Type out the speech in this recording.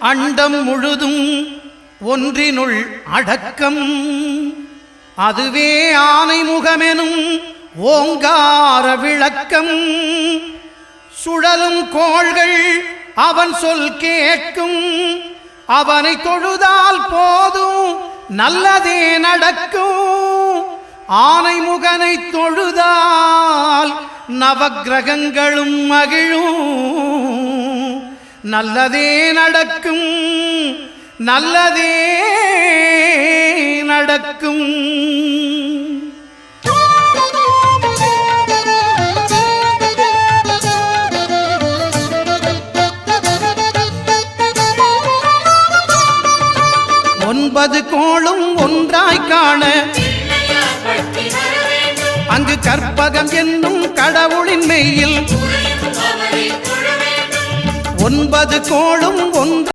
அண்டம் முழுதும் ஒன்றினுள் அடக்கம். அதுவே ஆனை முகமெனும் ஓங்கார விளக்கம். சுழலும் கோள்கள் அவன் சொல் கேட்கும். அவனை தொழுதால் போதும் நல்லதே நடக்கும். ஆனை முகனை தொழுதால் நவக்கிரகங்களும் மகிழும். நல்லதே நடக்கும், நல்லதே நடக்கும். ஒன்பது கோளும் ஒன்றாய் காண அங்கு கற்பகம் என்னும் கடவுளின் மெய்யில் 9 கோளும் ஒன்று